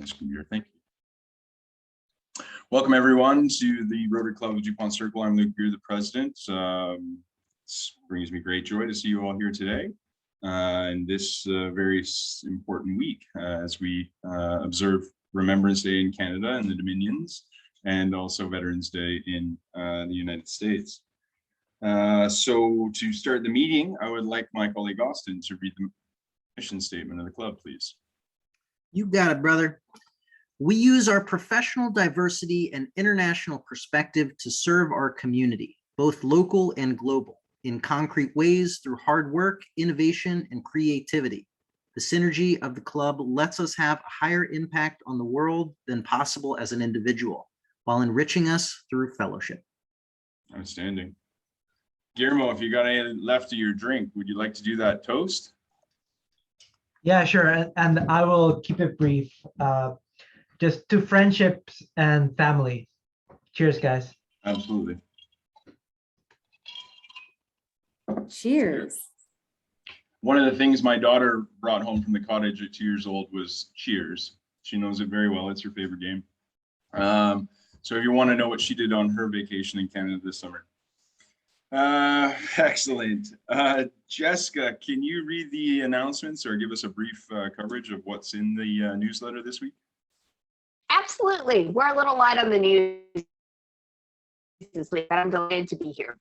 this computer. Thank you. Welcome everyone to the Rotary Club of Dupont Circle. I'm Luke Beer, the president. It brings me great joy to see you all here today in this very important week as we observe Remembrance Day in Canada and the Dominions, and also Veterans Day in the United States. So to start the meeting, I would like my colleague Austin to read the mission statement of the club, please. You got it, brother. We use our professional diversity and international perspective to serve our community, both local and global, in concrete ways through hard work, innovation, and creativity. The synergy of the club lets us have a higher impact on the world than possible as an individual, while enriching us through fellowship. Outstanding. Guillermo, if you got any left of your drink, would you like to do that toast? Yeah, sure. And I will keep it brief. Just to friendships and family. Cheers, guys. Absolutely. Cheers. One of the things my daughter brought home from the cottage at 2 years old was Cheers. She knows it very well. It's her favorite game. So if you want to know what she did on her vacation in Canada this summer. Excellent. Jessica, can you read the announcements or give us a brief coverage of what's in the newsletter this week? Absolutely. We're a little light on the news this week, but I'm delighted to be here.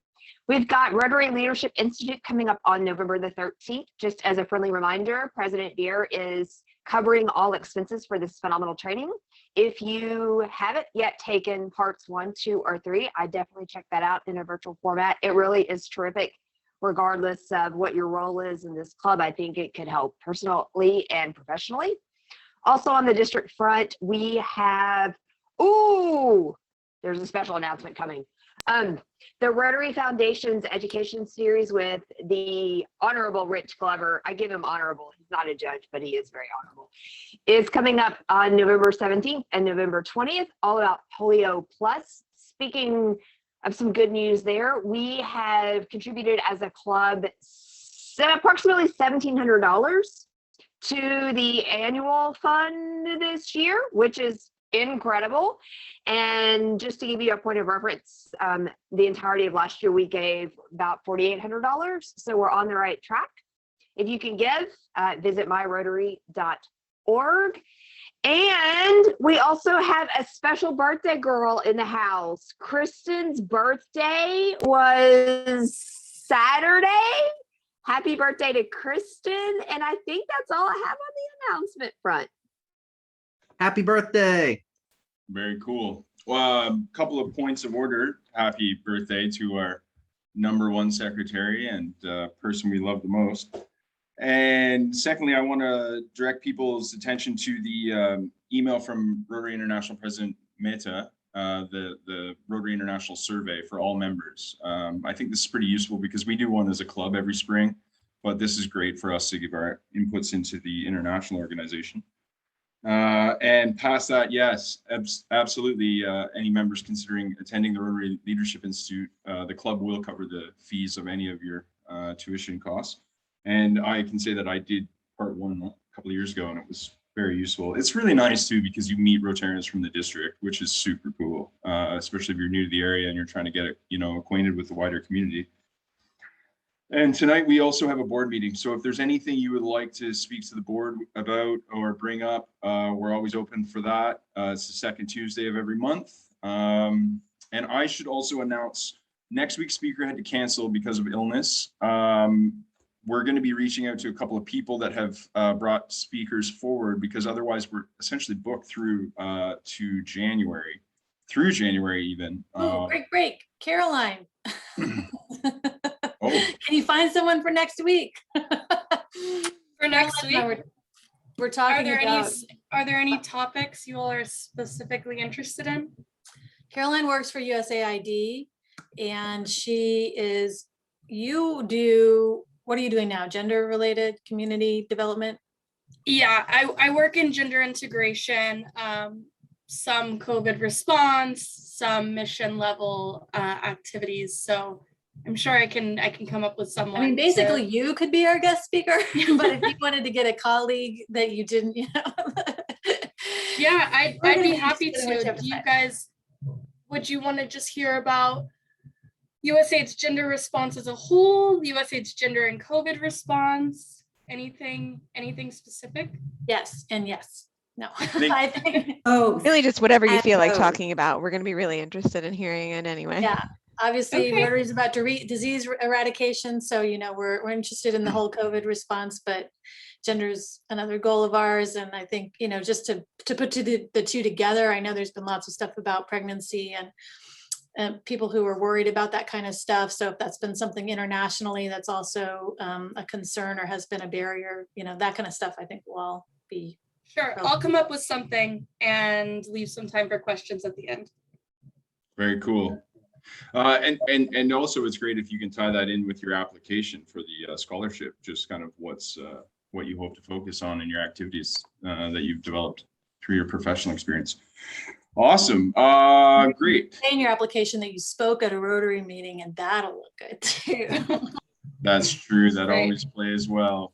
We've got Rotary Leadership Institute coming up on November the 13th. Just as a friendly reminder, President Beer is covering all expenses for this phenomenal training. If you haven't yet taken parts 1, 2, or 3, I definitely check that out in a virtual format. It really is terrific, regardless of what your role is in this club. I think it could help personally and professionally. Also on the district front, we have, there's a special announcement coming. The Rotary Foundation's education series with the Honorable Rich Glover, I give him honorable, he's not a judge, but he is very honorable, is coming up on November 17th and November 20th, all about Polio Plus. Speaking of some good news there, we have contributed as a club approximately $1,700 to the annual fund this year, which is incredible. And just to give you a point of reference, the entirety of last year we gave about $4,800, so we're on the right track. If you can give, visit myrotary.org. And we also have a special birthday girl in the house. Kristen's birthday was Saturday. Happy birthday to Kristen. And I think that's all I have on the announcement front. Happy birthday. Very cool. Well, a couple of points of order. Happy birthday to our #1 secretary and person we love the most. And secondly, I want to direct people's attention to the email from Rotary International President Mehta, the Rotary International survey for all members. I think this is pretty useful because we do one as a club every spring, but this is great for us to give our inputs into the international organization. And past that, yes, absolutely. Any members considering attending the Rotary Leadership Institute, the club will cover the fees of any of your tuition costs. And I can say that I did part 1 a couple of years ago, and it was very useful. It's really nice too, because you meet Rotarians from the district, which is super cool, especially if you're new to the area and you're trying to get acquainted with the wider community. And tonight we also have a board meeting. So if there's anything you would like to speak to the board about or bring up, we're always open for that. It's the second Tuesday of every month. And I should also announce next week's speaker had to cancel because of illness. We're going to be reaching out to a couple of people that have brought speakers forward, because otherwise we're essentially booked through to January, even. Oh, break. Caroline. Oh. Can you find someone for next week? For next week? We're talking about. Are there any topics you all are specifically interested in? Caroline works for USAID, and what are you doing now? Gender related community development? Yeah, I work in gender integration, some COVID response, some mission level activities. So I'm sure I can come up with someone. I mean, basically you could be our guest speaker, but if you wanted to get a colleague that you didn't, Yeah, I'd We're gonna be be happy interested in to. whichever Do you side. guys, would you want to just hear about USAID's gender response as a whole, USAID's gender and COVID response? Anything specific? Yes, and yes. No, think- I think, Oh, Really just whatever you And feel like both. talking about. We're going to be really interested in hearing it anyway. yeah, obviously Okay. Rotary is about disease eradication. So, we're interested in the whole COVID response, but gender is another goal of ours. And I think, just to put the two together, I know there's been lots of stuff about pregnancy and people who are worried about that kind of stuff. So if that's been something internationally, that's also a concern or has been a barrier, that kind of stuff, I think will all be. Sure, I'll come up with something and leave some time for questions at the end. Very cool. And also it's great if you can tie that in with your application for the scholarship, just kind of what you hope to focus on in your activities that you've developed through your professional experience. Awesome. Great. Say in your application that you spoke at a Rotary meeting, and that'll look good too. That's true. That Great. always plays well.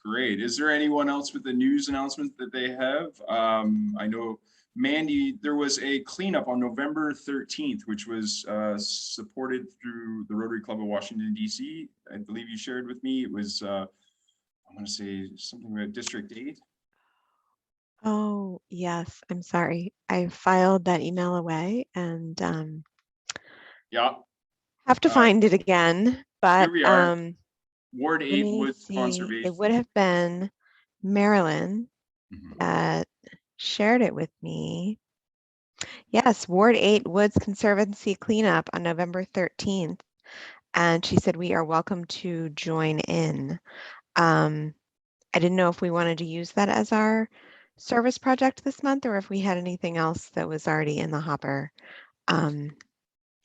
Great. Is there anyone else with the news announcement that they have? I know, Mandy, there was a cleanup on November 13th, which was supported through the Rotary Club of Washington, D.C. I believe you shared with me. It was, I want to say something about District 8. Oh, yes. I'm sorry. I filed that email away and Yeah. have to find it again. But we are. Ward let 8 me Woods see. Conservation. It would have been Marilyn Mhm. that shared it with me. Yes, Ward 8 Woods Conservancy cleanup on November 13th. And she said, we are welcome to join in. I didn't know if we wanted to use that as our service project this month or if we had anything else that was already in the hopper.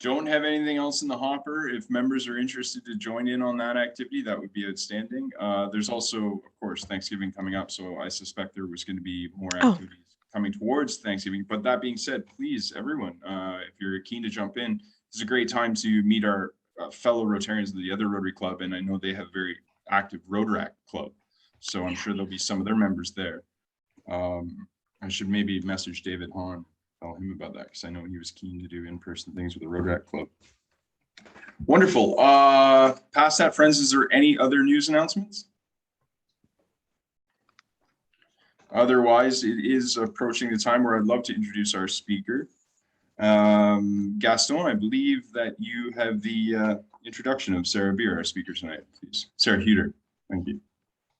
Don't have anything else in the hopper. If members are interested to join in on that activity, that would be outstanding. There's also, of course, Thanksgiving coming up, so I suspect there was going to be more activities coming towards Thanksgiving. But that being said, please, everyone, if you're keen to jump in, this is a great time to meet our fellow Rotarians of the other Rotary Club, and I know they have very active Rotaract Club, so I'm sure there'll be some of their members there. I should maybe message David Hahn, tell him about that, because I know he was keen to do in-person things with the Rotaract Club. Wonderful. Past that, friends, is there any other news announcements? Otherwise, it is approaching the time where I'd love to introduce our speaker. Gaston, I believe that you have the introduction of Sarah Beer, our speaker tonight, please. Sarah Heuter, thank you.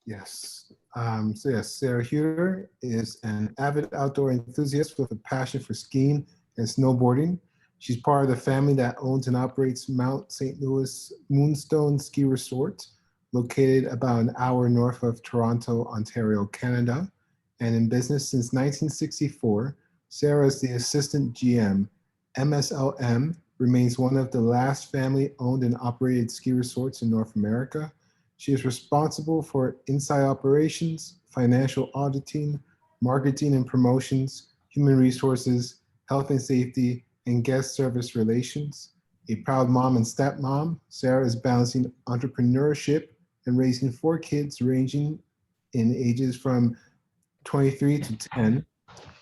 Yes. So yes, Sarah Heuter is an avid outdoor enthusiast with a passion for skiing and snowboarding. She's part of the family that owns and operates Mount St. Louis Moonstone Ski Resort, located about an hour north of Toronto, Ontario, Canada. And in business since 1964, Sarah is the assistant GM. MSLM remains one of the last family-owned and operated ski resorts in North America. She is responsible for inside operations, financial auditing, marketing and promotions, human resources, health and safety, and guest service relations. A proud mom and stepmom, Sarah is balancing entrepreneurship and raising 4 kids ranging in ages from 23 to 10.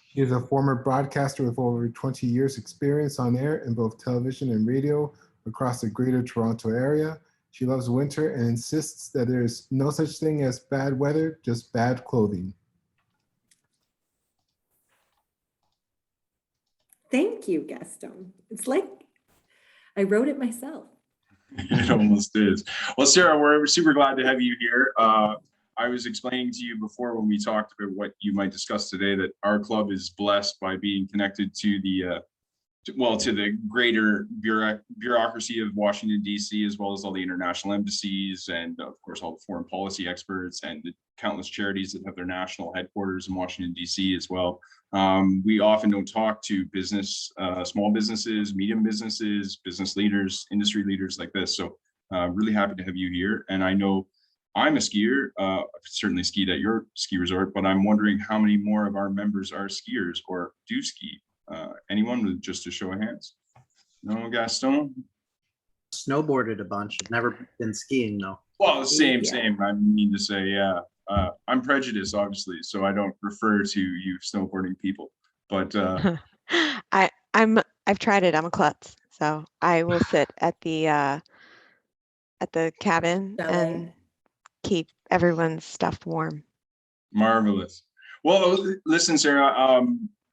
She is a former broadcaster with over 20 years experience on air in both television and radio across the greater Toronto area. She loves winter and insists that there is no such thing as bad weather, just bad clothing. thank you, Gaston. It's like I wrote it myself. It almost is. Well, Sarah, we're super glad to have you here. I was explaining to you before when we talked about what you might discuss today that our club is blessed by being connected to the to the greater bureaucracy of Washington, D.C., as well as all the international embassies and, of course, all the foreign policy experts and the countless charities that have their national headquarters in Washington, D.C. as well. We often don't talk to small businesses, medium businesses, business leaders, industry leaders like this. So really happy to have you here. And I know I'm a skier. I've certainly skied at your ski resort, but I'm wondering how many more of our members are skiers or do ski. Anyone with just a show of hands? No, Gaston? Snowboarded a bunch. I've never been skiing though. Well, same. Yeah. I mean to say, yeah. I'm prejudiced, obviously, so I don't refer to you snowboarding people. But I've tried it. I'm a klutz, so I will sit at the cabin Chalet. and keep everyone's stuff warm. marvelous. Well, listen, Sarah.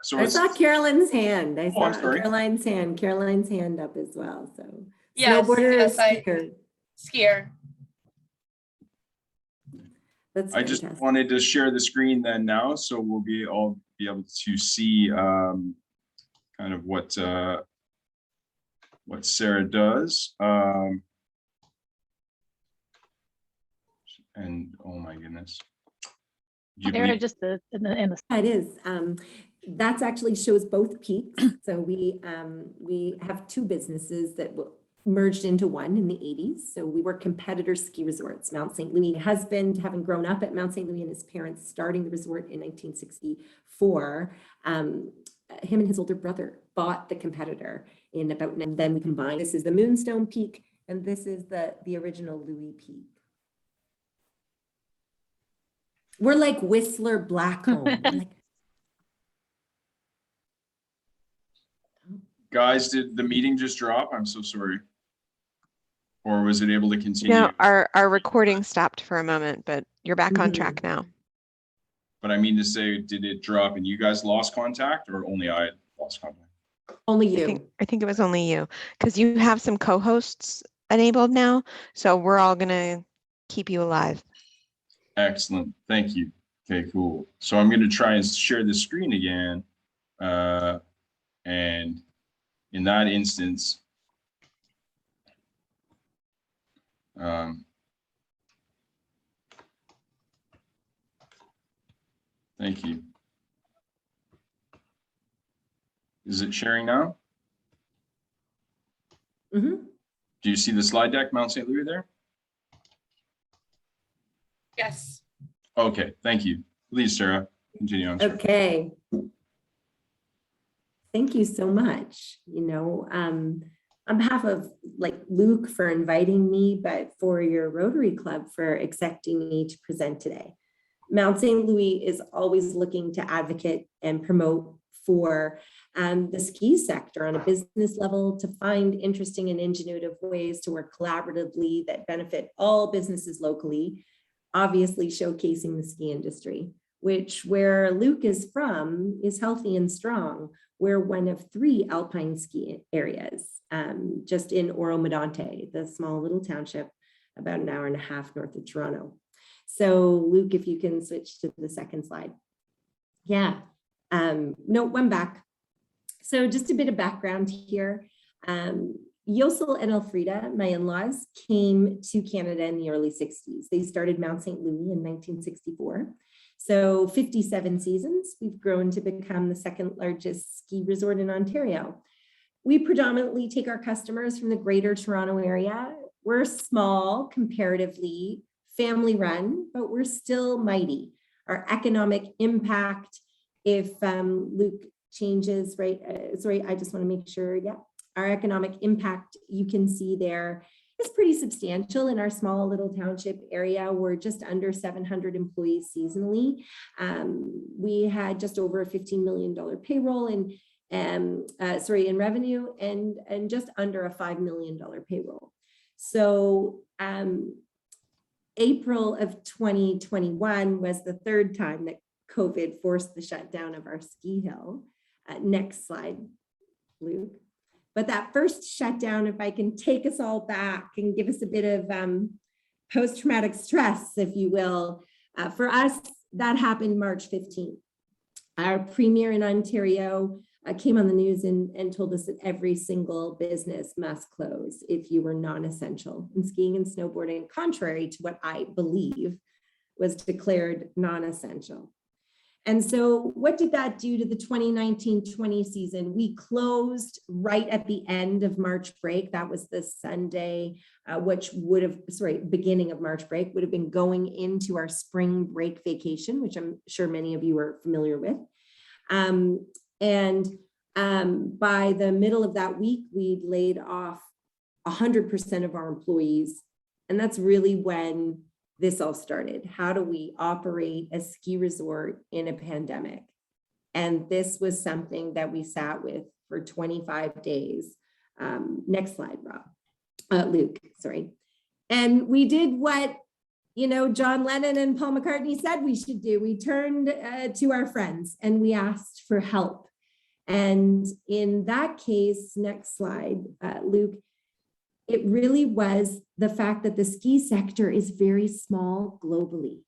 So I it's saw Carolyn's hand. I Oh, I'm saw sorry. Caroline's hand up as well. So Yes, snowboarder yes, or skier? Skier. That's I just fantastic. wanted to share the screen then now, so we'll all be able to see kind of what Sarah does. And oh my goodness. Do you Sarah, believe- just in the Yeah, it is. That's actually shows both peaks. So we have two businesses that merged into one in the 80s. So we were competitor ski resorts. Mount St. Louis, husband, having grown up at Mount St. Louis and his parents starting the resort in 1964, him and his older brother bought the competitor in about, and then we combined. This is the Moonstone Peak, and this is the original Louis Peak. We're like Whistler Blackcomb. We're like, Guys, did the meeting just drop? I'm so sorry. Or was it able to continue? No, our recording stopped for a moment, but you're back on Mhm. track now. But I mean to say, did it drop and you guys lost contact, or only I lost contact? only I you. think it was only you, because you have some co-hosts enabled now, so we're all gonna keep you alive. Excellent. Thank you. Okay, cool. So I'm going to try and share the screen again. And in that instance, thank you. Is it sharing now? Mhm. Do you see the slide deck, Mount St. Louis there? Yes. Okay, thank you. Please, Sarah, continue on. Okay. Thank you so much. You know, on behalf of like Luke for inviting me, but for your Rotary Club for accepting me to present today. Mount St. Louis is always looking to advocate and promote for the ski sector on a business level, to find interesting and ingenuitive ways to work collaboratively that benefit all businesses locally, obviously showcasing the ski industry, which where Luke is from is healthy and strong. We're one of 3 alpine ski areas, just in Oro-Medonte, the small little township about an hour and a half north of Toronto. So Luke, if you can switch to the second slide. Yeah, no, one back. So just a bit of background here. Yosel and Elfrida, my in-laws, came to Canada in the early 60s. They started Mount St. Louis in 1964. So 57 seasons, we've grown to become the 2nd largest ski resort in Ontario. We predominantly take our customers from the greater Toronto area. We're small comparatively, family run, but we're still mighty. Our economic impact, if Luke changes, right? Sorry, I just want to make sure, yeah. Our economic impact, you can see there, is pretty substantial in our small little township area. We're just under 700 employees seasonally. We had just over a $15 million payroll in revenue, and just under a $5 million payroll. So April of 2021 was the 3rd time that COVID forced the shutdown of our ski hill. Next slide, Luke. But that first shutdown, if I can take us all back and give us a bit of post-traumatic stress, if you will, for us, that happened March 15th. Our premier in Ontario came on the news and told us that every single business must close if you were non-essential. And skiing and snowboarding, contrary to what I believe, was declared non-essential. And so what did that do to the 2019-20 season? We closed right at the end of March break. That was the Sunday, which would have, beginning of March break, would have been going into our spring break vacation, which I'm sure many of you are familiar with. By the middle of that week, we'd laid off 100% of our employees. And that's really when this all started. How do we operate a ski resort in a pandemic? And this was something that we sat with for 25 days. Next slide, Luke, sorry. And we did what, you know, John Lennon and Paul McCartney said we should do. We turned to our friends and we asked for help. And in that case, next slide, Luke, it really was the fact that the ski sector is very small globally.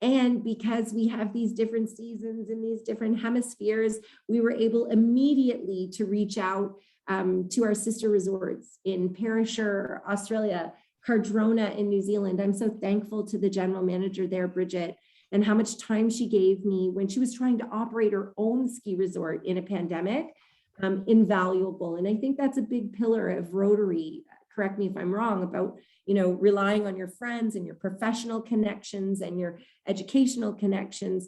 And because we have these different seasons in these different hemispheres, we were able immediately to reach out to our sister resorts in Perisher, Australia, Cardrona in New Zealand. I'm so thankful to the general manager there, Bridget, and how much time she gave me when she was trying to operate her own ski resort in a pandemic, invaluable. And I think that's a big pillar of Rotary. Correct me if I'm wrong, about, you know, relying on your friends and your professional connections and your educational connections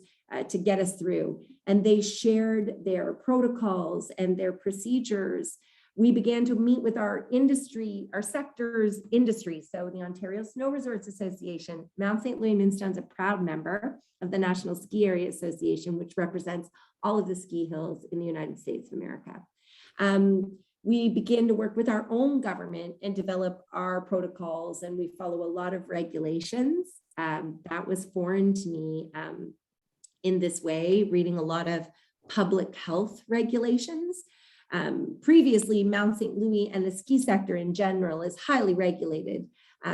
to get us through. And they shared their protocols and their procedures. We began to meet with our industry, our sector's industry. So the Ontario Snow Resorts Association, Mount St. Louis Moonstone is a proud member of the National Ski Area Association, which represents all of the ski hills in the United States of America. We begin to work with our own government and develop our protocols, and we follow a lot of regulations. That was foreign to me in this way, reading a lot of public health regulations. Previously, Mount St. Louis and the ski sector in general is highly regulated.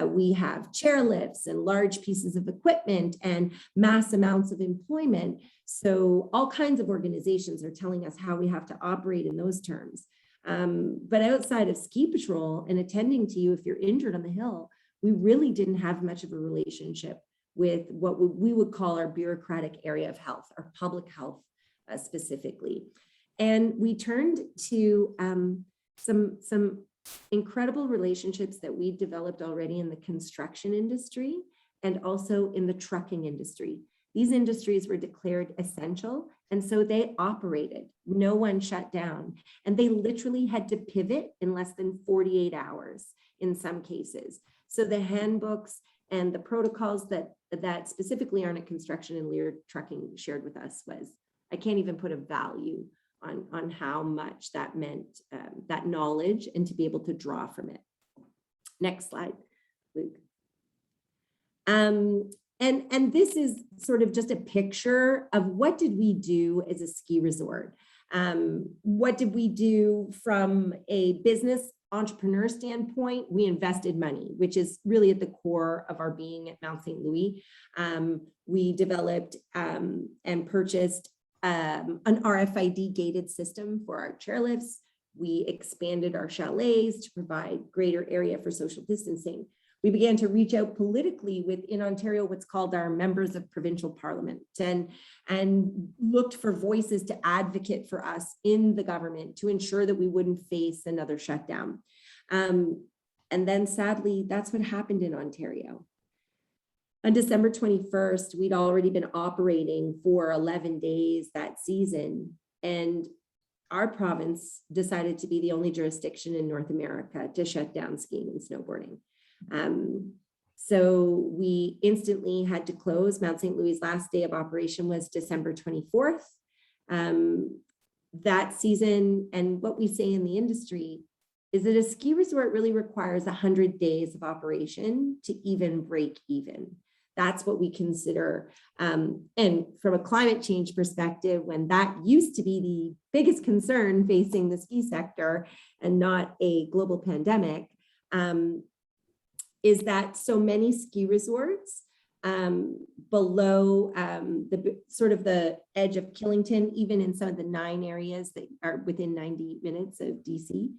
We have chairlifts and large pieces of equipment and mass amounts of employment. So all kinds of organizations are telling us how we have to operate in those terms. But outside of ski patrol and attending to you if you're injured on the hill, we really didn't have much of a relationship with what we would call our bureaucratic area of health, our public health specifically. And we turned to some incredible relationships that we developed already in the construction industry and also in the trucking industry. These industries were declared essential, and so they operated. No one shut down, and they literally had to pivot in less than 48 hours in some cases. So the handbooks and the protocols that specifically Arnott Construction and Lear Trucking shared with us was, I can't even put a value on how much that meant, that knowledge, and to be able to draw from it. Next slide, Luke. And this is sort of just a picture of what did we do as a ski resort? What did we do from a business entrepreneur standpoint? We invested money, which is really at the core of our being at Mount St. Louis. We developed and purchased an RFID gated system for our chairlifts. We expanded our chalets to provide greater area for social distancing. We began to reach out politically within Ontario, what's called our members of provincial parliament, and looked for voices to advocate for us in the government to ensure that we wouldn't face another shutdown. And then sadly, that's what happened in Ontario. On December 21st, we'd already been operating for 11 days that season, and our province decided to be the only jurisdiction in North America to shut down skiing and snowboarding. So we instantly had to close. Mount St. Louis' last day of operation was December 24th. That season, and what we say in the industry is that a ski resort really requires 100 days of operation to even break even. That's what we consider. And from a climate change perspective, when that used to be the biggest concern facing the ski sector and not a global pandemic, is that so many ski resorts below the sort of the edge of Killington, even in some of the 9 areas that are within 90 minutes of DC,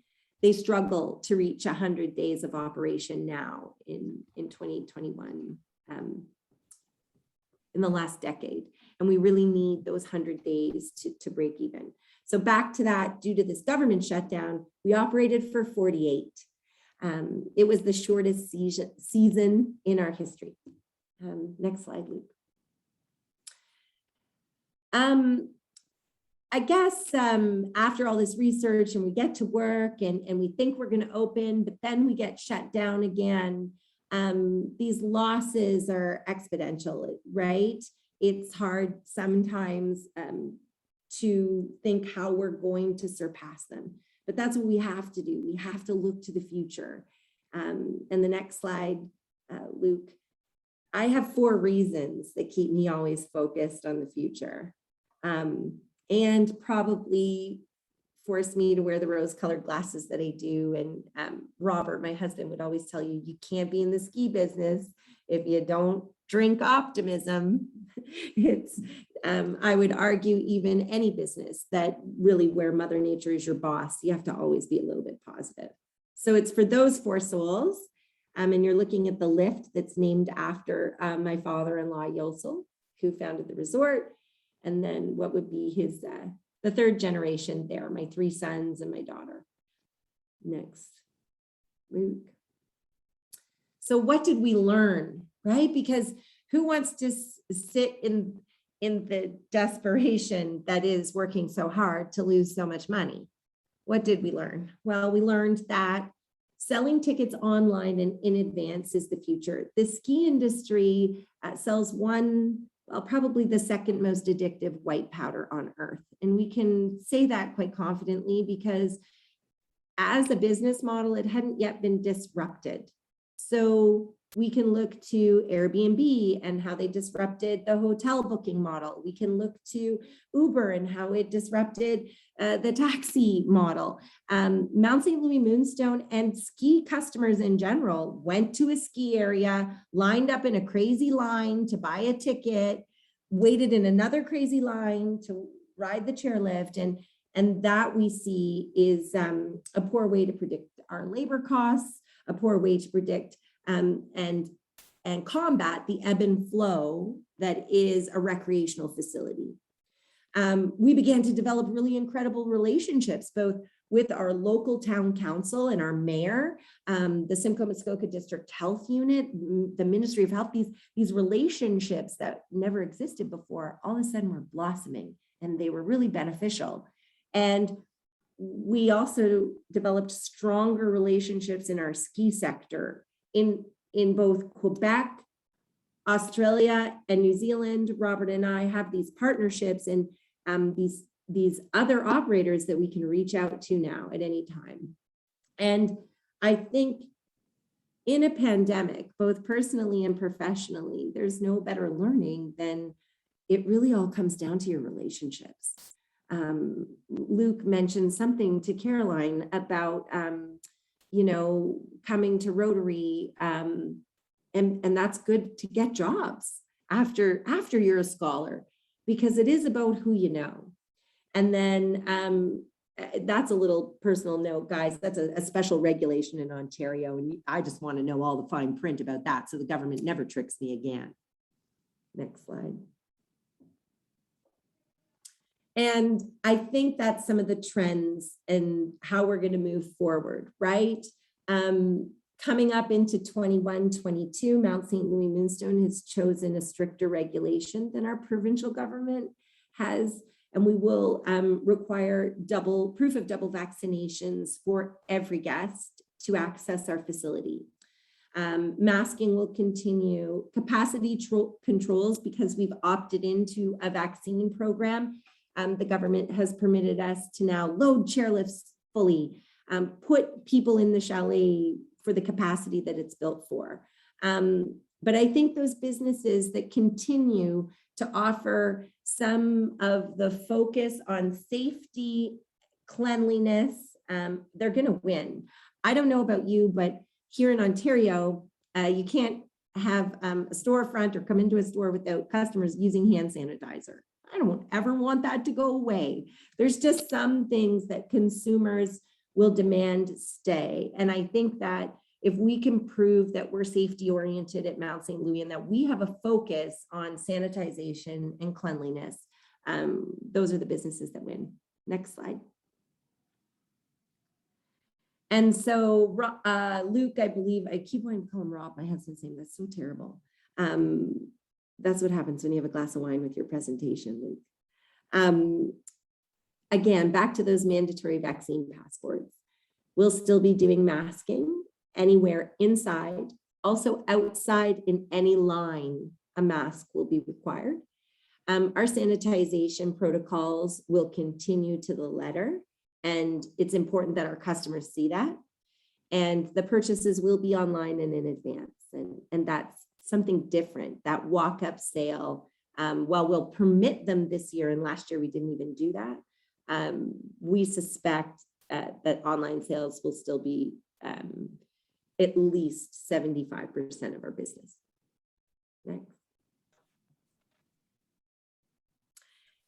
they struggle to reach 100 days of operation now in 2021, in the last decade. And we really need those 100 days to break even. So back to that, due to this government shutdown, we operated for 48. It was the shortest season in our history. Next slide, Luke. I guess after all this research and we get to work and we think we're going to open, but then we get shut down again. these losses are exponential, right? It's hard sometimes to think how we're going to surpass them, but that's what we have to do. We have to look to the future. And the next slide, Luke. I have 4 reasons that keep me always focused on the future, and probably force me to wear the rose-colored glasses that I do. And Robert, my husband, would always tell you, you can't be in the ski business if you don't drink optimism. It's, I would argue, even any business that really where Mother Nature is your boss, you have to always be a little bit positive. So it's for those 4 souls. And you're looking at the lift that's named after my father-in-law, Yosel, who founded the resort. And then what would be his, the 3rd generation there, my 3 sons and my daughter. Next, Luke. So what did we learn, right? Because who wants to sit in the desperation that is working so hard to lose so much money? What did we learn? Well, we learned that selling tickets online and in advance is the future. The ski industry sells probably the 2nd most addictive white powder on earth. And we can say that quite confidently because as a business model, it hadn't yet been disrupted. So we can look to Airbnb and how they disrupted the hotel booking model. We can look to Uber and how it disrupted the taxi model. Mount St. Louis Moonstone and ski customers in general went to a ski area, lined up in a crazy line to buy a ticket, waited in another crazy line to ride the chairlift. And that we see is a poor way to predict our labor costs, a poor way to predict and combat the ebb and flow that is a recreational facility. We began to develop really incredible relationships, both with our local town council and our mayor, the Simcoe Muskoka District Health Unit, the Ministry of Health. These relationships that never existed before, all of a sudden were blossoming, and they were really beneficial. And we also developed stronger relationships in our ski sector in both Quebec, Australia, and New Zealand. Robert and I have these partnerships and these other operators that we can reach out to now at any time. And I think in a pandemic, both personally and professionally, there's no better learning than it really all comes down to your relationships. Luke mentioned something to Caroline about coming to Rotary, and that's good to get jobs after you're a scholar, because it is about who you know. And then that's a little personal note, guys. That's a special regulation in Ontario, and I just want to know all the fine print about that so the government never tricks me again. Next slide. And I think that's some of the trends and how we're going to move forward, right? Coming up into 21-22, Mount St. Louis Moonstone has chosen a stricter regulation than our provincial government has, and we will require proof of double vaccinations for every guest to access our facility. Masking will continue. Capacity controls, because we've opted into a vaccine program. The government has permitted us to now load chairlifts fully, put people in the chalet for the capacity that it's built for. But I think those businesses that continue to offer some of the focus on safety, cleanliness, they're going to win. I don't know about you, but here in Ontario, you can't have a storefront or come into a store without customers using hand sanitizer. I don't ever want that to go away. There's just some things that consumers will demand stay. And I think that if we can prove that we're safety oriented at Mount St. Louis and that we have a focus on sanitization and cleanliness, those are the businesses that win. Next slide. And so Luke, I believe, I keep wanting to call him Rob, my husband's name, that's so terrible. That's what happens when you have a glass of wine with your presentation, Luke. Again, back to those mandatory vaccine passports. We'll still be doing masking anywhere inside Also outside in any line, a mask will be required. Our sanitization protocols will continue to the letter, and it's important that our customers see that. And the purchases will be online and in advance. And that's something different, that walk-up sale. While we'll permit them this year, and last year we didn't even do that, we suspect that online sales will still be at least 75% of our business. Next.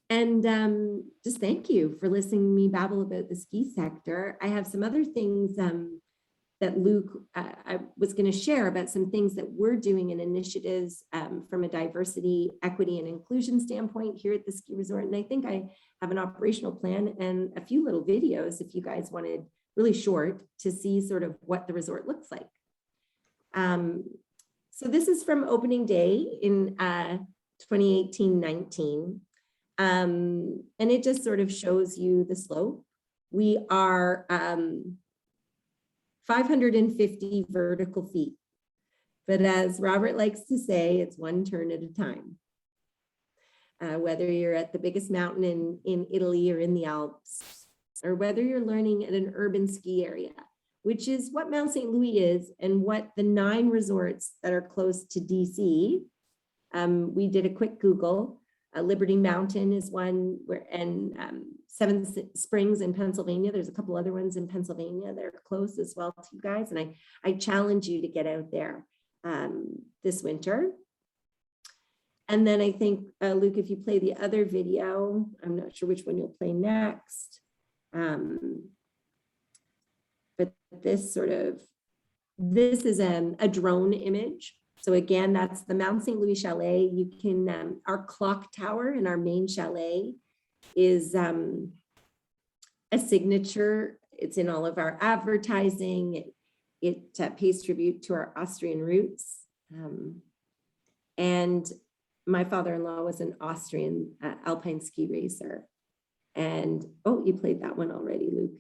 And just thank you for listening to me babble about the ski sector. I have some other things that Luke, I was going to share about some things that we're doing and initiatives from a diversity, equity, and inclusion standpoint here at the ski resort. And I think I have an operational plan and a few little videos if you guys wanted, really short, to see sort of what the resort looks like. So this is from opening day in 2018-19. And it just sort of shows you the slope. We are 550 vertical feet. But as Robert likes to say, it's one turn at a time. Whether you're at the biggest mountain in Italy or in the Alps, or whether you're learning at an urban ski area, which is what Mount St. Louis is and what the 9 resorts that are close to DC. We did a quick Google. Liberty Mountain is one, and Seven Springs in Pennsylvania. There's a couple other ones in Pennsylvania that are close as well to you guys. And I challenge you to get out there this winter. And then I think, Luke, if you play the other video, I'm not sure which one you'll play next. But this is a drone image. So again, that's the Mount St. Louis Chalet. You can, our clock tower in our main chalet is a signature. It's in all of our advertising. It pays tribute to our Austrian roots. And my father-in-law was an Austrian alpine ski racer. And, oh, you played that one already, Luke.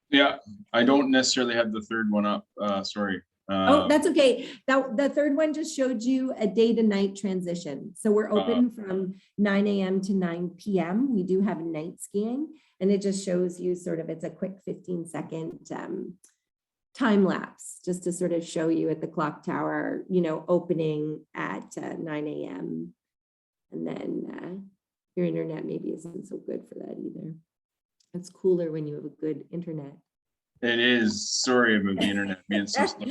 Yeah, I don't necessarily have the third one up, sorry. Oh, that's okay. The third one just showed you a day to night transition. So we're open from 9 a.m. to 9 p.m. We do have night skiing, and it just shows you sort of, it's a quick 15-second time lapse just to sort of show you at the clock tower, you know, opening at 9 a.m. And then your internet maybe isn't so good for that either. It's cooler when you have a good internet. It is. Sorry about the internet being so slow.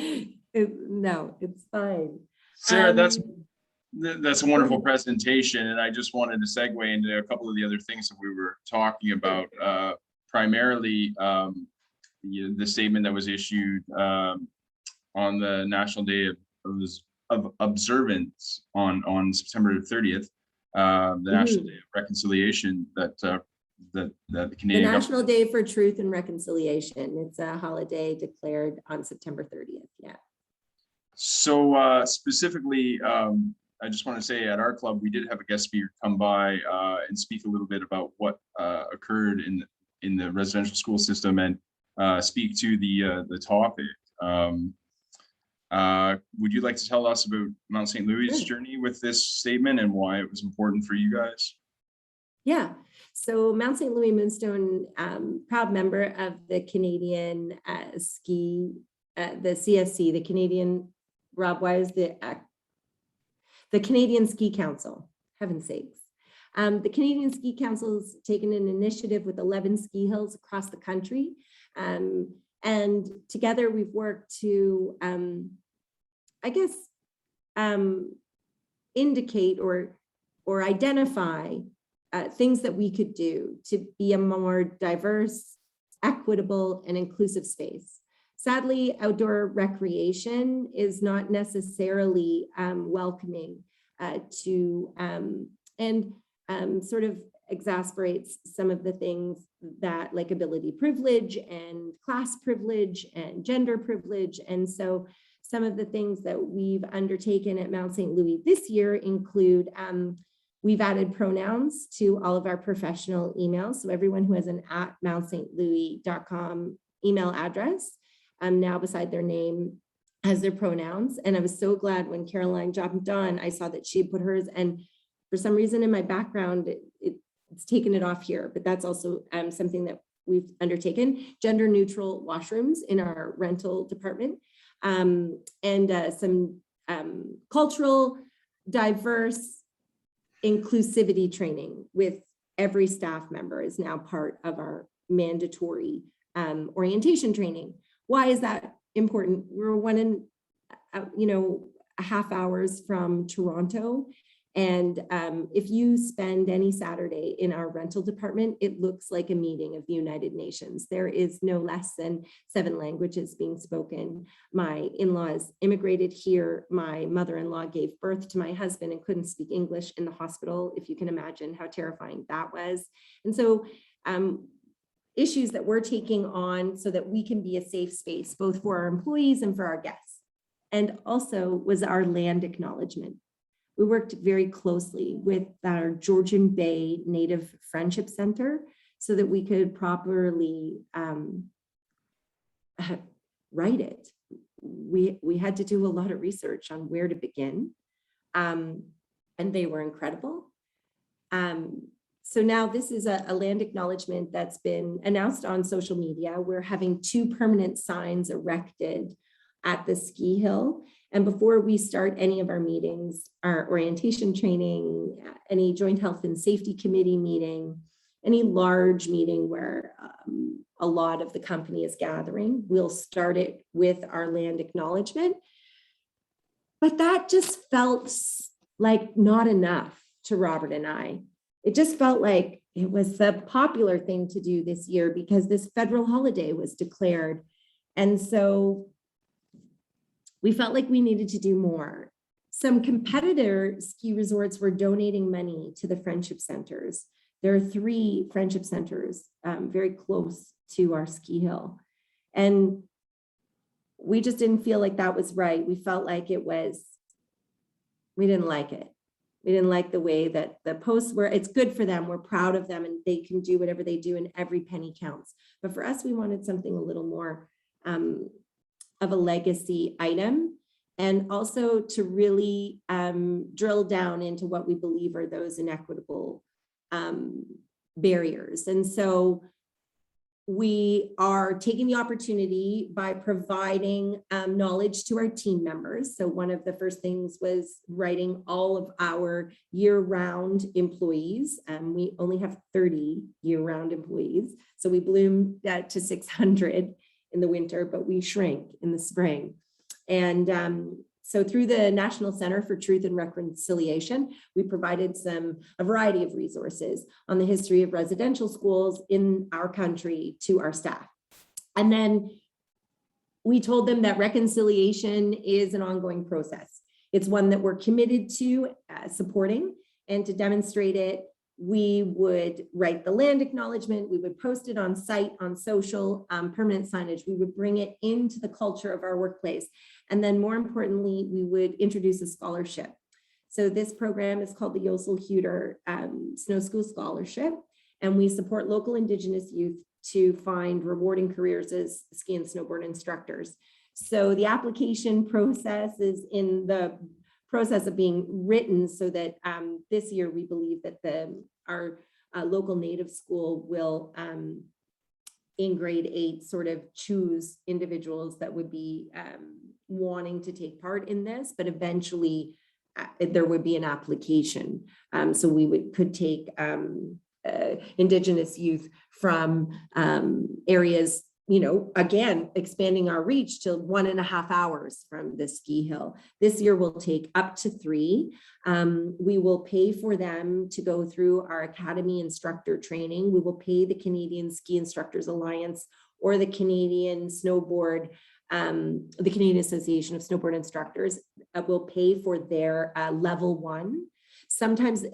No, it's fine. Sarah, that's a wonderful presentation, and I just wanted to segue into a couple of the other things that we were talking about. Primarily, the statement that was issued on the National Day of Observance on September 30th, the National Day of Reconciliation that the Canadian National Day for Truth and Reconciliation. It's a holiday declared on September 30th. Yeah. So specifically, I just want to say at our club, we did have a guest speaker come by and speak a little bit about what occurred in the residential school system and speak to the topic. Would you like to tell us about Mount St. Louis' journey with this statement and why it was important for you guys? Yeah. So Mount St. Louis Moonstone, proud member of the Canadian the CSC, the Canadian, Rob, why is the Canadian Ski Council, heaven's sakes. The Canadian Ski Council has taken an initiative with 11 ski hills across the country. And together we've worked to, I guess, indicate or identify things that we could do to be a more diverse, equitable, and inclusive space. Sadly, outdoor recreation is not necessarily welcoming to, and sort of exasperates some of the things that, like ability privilege and class privilege and gender privilege. And so some of the things that we've undertaken at Mount St. Louis this year include, we've added pronouns to all of our professional emails. So everyone who has an @mountstlouis.com email address, now beside their name as their pronouns. And I was so glad when Caroline jumped on, I saw that she had put hers, and for some reason in my background, it's taken it off here, but that's also something that we've undertaken. Gender neutral washrooms in our rental department, and some cultural diverse inclusivity training with every staff member is now part of our mandatory orientation training. Why is that important? We're a half hours from Toronto. And if you spend any Saturday in our rental department, it looks like a meeting of the United Nations. There is no less than 7 languages being spoken. My in-laws immigrated here. My mother-in-law gave birth to my husband and couldn't speak English in the hospital, if you can imagine how terrifying that was. And so issues that we're taking on so that we can be a safe space, both for our employees and for our guests. And also was our land acknowledgement. We worked very closely with our Georgian Bay Native Friendship Center so that we could properly write it. We had to do a lot of research on where to begin, and they were incredible. So now this is a land acknowledgement that's been announced on social media. We're having 2 permanent signs erected at the ski hill. And before we start any of our meetings, our orientation training, any joint health and safety committee meeting, any large meeting where a lot of the company is gathering, we'll start it with our land acknowledgement. But that just felt like not enough to Robert and I. It just felt like it was the popular thing to do this year because this federal holiday was declared. And so we felt like we needed to do more. Some competitor ski resorts were donating money to the friendship centers. There are 3 friendship centers very close to our ski hill. And we just didn't feel like that was right. We felt like we didn't like it. We didn't like the way that the posts were. It's good for them. We're proud of them and they can do whatever they do and every penny counts. But for us, we wanted something a little more of a legacy item, and also to really drill down into what we believe are those inequitable barriers. And so we are taking the opportunity by providing knowledge to our team members. So one of the first things was writing all of our year-round employees. We only have 30 year-round employees. So we bloom that to 600 in the winter, but we shrink in the spring. And so through the National Center for Truth and Reconciliation, we provided a variety of resources on the history of residential schools in our country to our staff. And then we told them that reconciliation is an ongoing process. It's one that we're committed to supporting, and to demonstrate it, we would write the land acknowledgement, we would post it on site, on social, permanent signage, we would bring it into the culture of our workplace. And then more importantly, we would introduce a scholarship. So this program is called the Yosel Heuter Snow School Scholarship, and we support local Indigenous youth to find rewarding careers as ski and snowboard instructors. So the application process is in the process of being written so that this year we believe that our local native school will in grade 8 sort of choose individuals that would be wanting to take part in this, but eventually there would be an application. So we could take Indigenous youth from areas, again, expanding our reach to 1.5 hours from the ski hill. This year we'll take up to 3. We will pay for them to go through our academy instructor training. We will pay the Canadian Ski Instructors Alliance or the Canadian Snowboard, the Canadian Association of Snowboard Instructors will pay for their level 1. Sometimes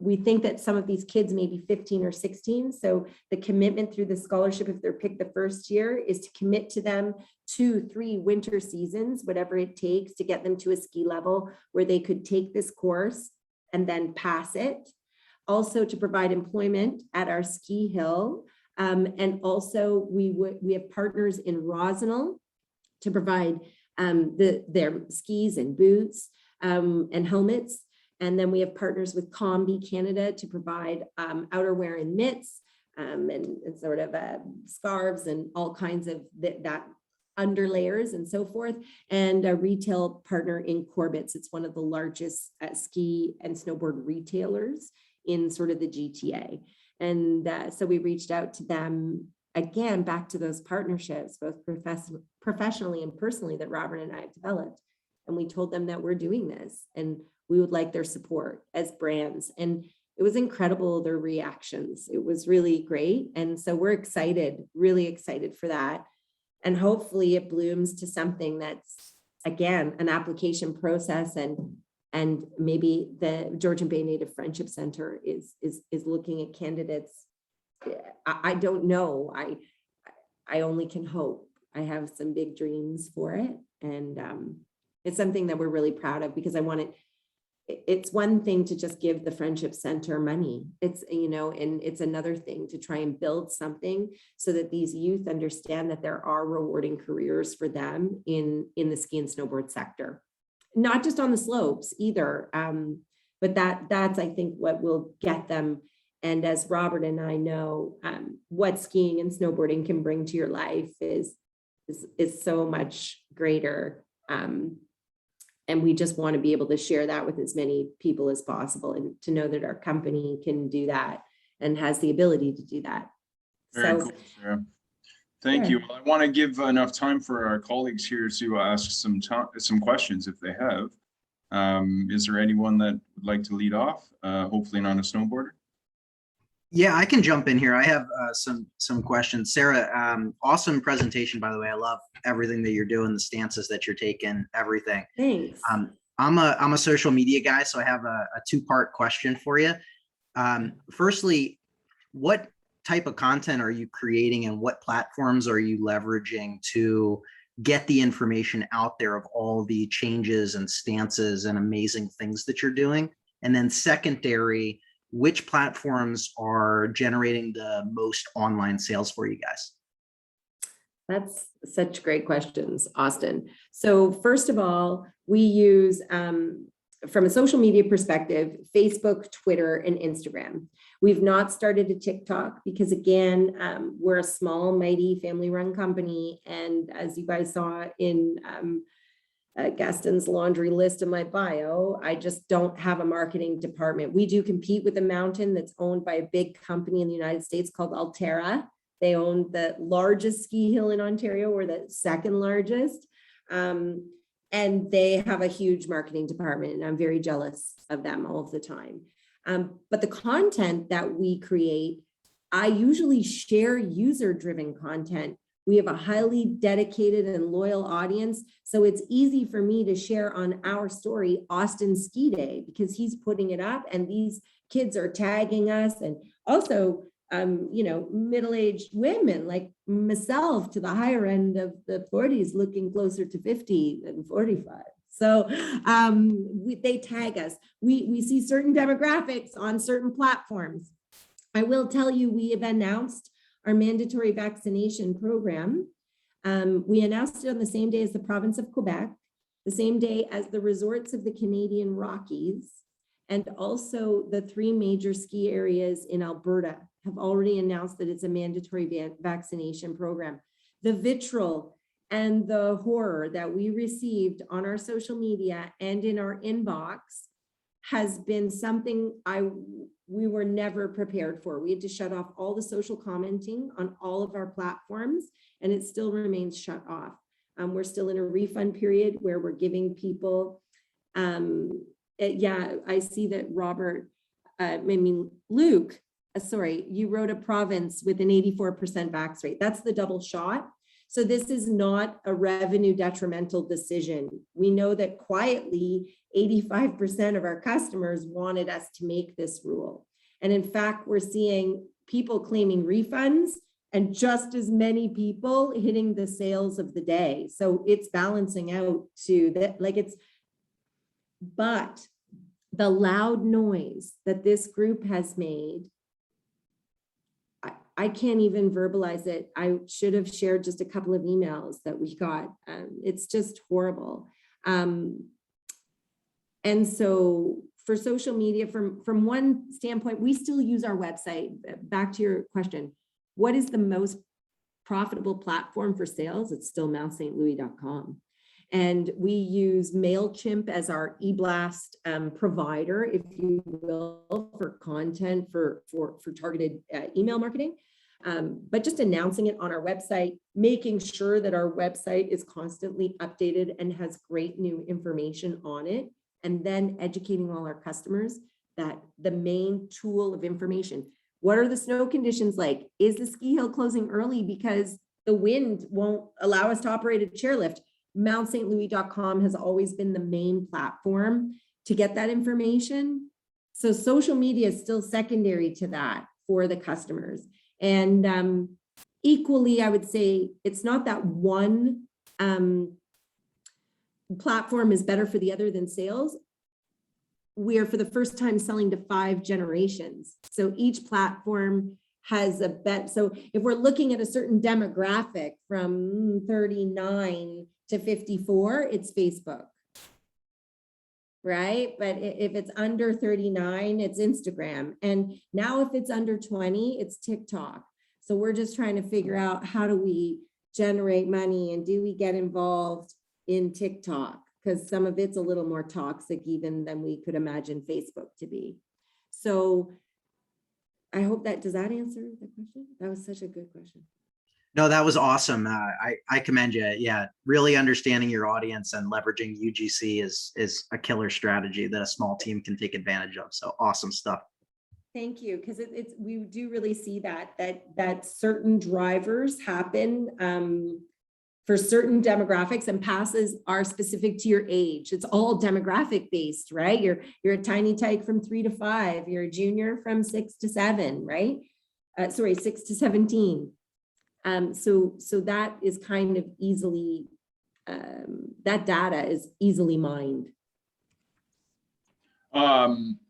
we think that some of these kids may be 15 or 16. So the commitment through the scholarship, if they're picked the first year, is to commit to them 2-3 winter seasons, whatever it takes to get them to a ski level where they could take this course and then pass it. Also to provide employment at our ski hill. And also we have partners in Rosenau to provide their skis and boots and helmets. And then we have partners with Combi Canada to provide outerwear and mitts and sort of scarves and all kinds of that underlayers and so forth. And a retail partner in Corbett's. It's one of the largest ski and snowboard retailers in sort of the GTA. And so we reached out to them again, back to those partnerships, both professionally and personally, that Robert and I have developed. And we told them that we're doing this and we would like their support as brands. And it was incredible, their reactions. It was really great. And so we're excited, really excited for that. And hopefully it blooms to something that's, again, an application process, and maybe the Georgian Bay Native Friendship Center is looking at candidates. I don't know. I only can hope. I have some big dreams for it. And it's something that we're really proud of, because I want it. It's one thing to just give the Friendship Center money. It's, you know, and it's another thing to try and build something so that these youth understand that there are rewarding careers for them in the ski and snowboard sector, not just on the slopes either. But that's, I think, what will get them. And as Robert and I know, what skiing and snowboarding can bring to your life is so much greater. And we just want to be able to share that with as many people as possible, and to know that our company can do that and has the ability to do that. Very cool, Sarah. Thank Yeah. you. Well, I want to give enough time for our colleagues here to ask some questions if they have. Is there anyone that would like to lead off? Hopefully not a snowboarder. Yeah, I can jump in here. I have some questions. Sarah, awesome presentation, by the way. I love everything that you're doing, the stances that you're taking, everything. Thanks. I'm a social media guy, so I have a two-part question for you. Firstly, what type of content are you creating and what platforms are you leveraging to get the information out there of all the changes and stances and amazing things that you're doing? And then secondary, which platforms are generating the most online sales for you guys? That's such great questions, Austin. So first of all, we use, from a social media perspective, Facebook, Twitter, and Instagram. We've not started a TikTok because, again, we're a small, mighty, family-run company. And as you guys saw in Gaston's laundry list in my bio, I just don't have a marketing department. We do compete with a mountain that's owned by a big company in the United States called Altera. They own the largest ski hill in Ontario, or the second largest. And they have a huge marketing department, and I'm very jealous of them all of the time. But the content that we create, I usually share user-driven content. We have a highly dedicated and loyal audience. So it's easy for me to share on our story, Austin Ski Day, because he's putting it up and these kids are tagging us. And also, you know, middle-aged women like myself to the higher end of the 40s, looking closer to 50 than 45. So they tag us. We see certain demographics on certain platforms. I will tell you, we have announced our mandatory vaccination program. We announced it on the same day as the province of Quebec, the same day as the resorts of the Canadian Rockies, and also the 3 major ski areas in Alberta have already announced that it's a mandatory vaccination program. The vitriol and the horror that we received on our social media and in our inbox has been something we were never prepared for. We had to shut off all the social commenting on all of our platforms, and it still remains shut off. We're still in a refund period where we're giving people, yeah, I see that Robert, Luke, sorry, you wrote a province with an 84% vax rate. That's the double shot. So this is not a revenue detrimental decision. We know that quietly 85% of our customers wanted us to make this rule. And in fact, we're seeing people claiming refunds and just as many people hitting the sales of the day. So it's balancing out to that, like it's, but the loud noise that this group has made, I can't even verbalize it. I should have shared just a couple of emails that we got. It's just horrible. And so for social media, from one standpoint, we still use our website. Back to your question, what is the most profitable platform for sales? It's still mountstlouis.com. And we use MailChimp as our e-blast provider, if you will, for content for targeted email marketing. But just announcing it on our website, making sure that our website is constantly updated and has great new information on it, and then educating all our customers that the main tool of information, what are the snow conditions like? Is the ski hill closing early because the wind won't allow us to operate a chairlift? MountStLouis.com has always been the main platform to get that information. So social media is still secondary to that for the customers. And equally, I would say it's not that one platform is better for the other than sales. We are for the first time selling to 5 generations. So each platform has a bet. So if we're looking at a certain demographic from 39 to 54, it's Facebook, right? But if it's under 39, it's Instagram. And now if it's under 20, it's TikTok. So we're just trying to figure out, how do we generate money, and do we get involved in TikTok? Because some of it's a little more toxic even than we could imagine Facebook to be. So I hope does that answer the question? That was such a good question. No, that was awesome. I commend you. Yeah, really understanding your audience and leveraging UGC is a killer strategy that a small team can take advantage of. So awesome stuff. Thank you, because we do really see that certain drivers happen for certain demographics, and passes are specific to your age. It's all demographic based, right? You're a tiny tyke from 3 to 5. You're a junior from 6 to 7, right? 6 to 17. So that is kind of easily, that data is easily mined.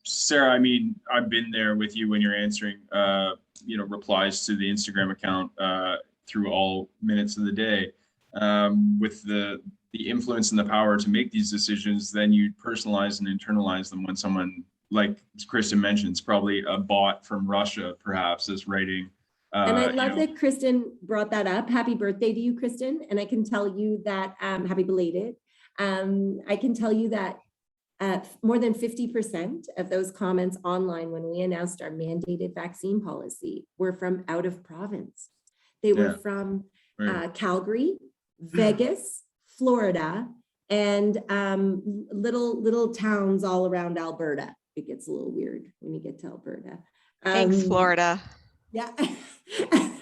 Sarah, I mean, I've been there with you when you're answering, replies to the Instagram account through all minutes of the day. With the influence and the power to make these decisions, then you personalize and internalize them when someone, like Kristen mentions, probably a bot from Russia, perhaps, is writing. And I love that Kristen brought that up. Happy birthday to you, Kristen. And I can tell you that, happy belated. I can tell you that more than 50% of those comments online when we announced our mandated vaccine policy were from out of province. They were from Calgary, Vegas, Florida, and little towns all around Alberta. It gets a little weird when you get to Alberta. Thanks, Florida. Yeah,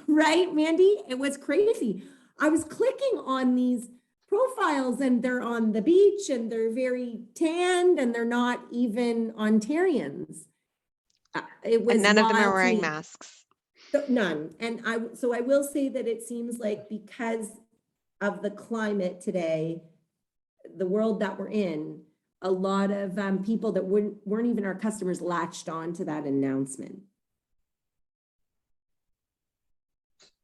right, Mandy? It was crazy. I was clicking on these profiles and they're on the beach and they're very tanned and they're not even Ontarians. It was, and none of them are wearing masks. So, none. And I will say that it seems like because of the climate today, the world that we're in, a lot of people that weren't even our customers latched on to that announcement.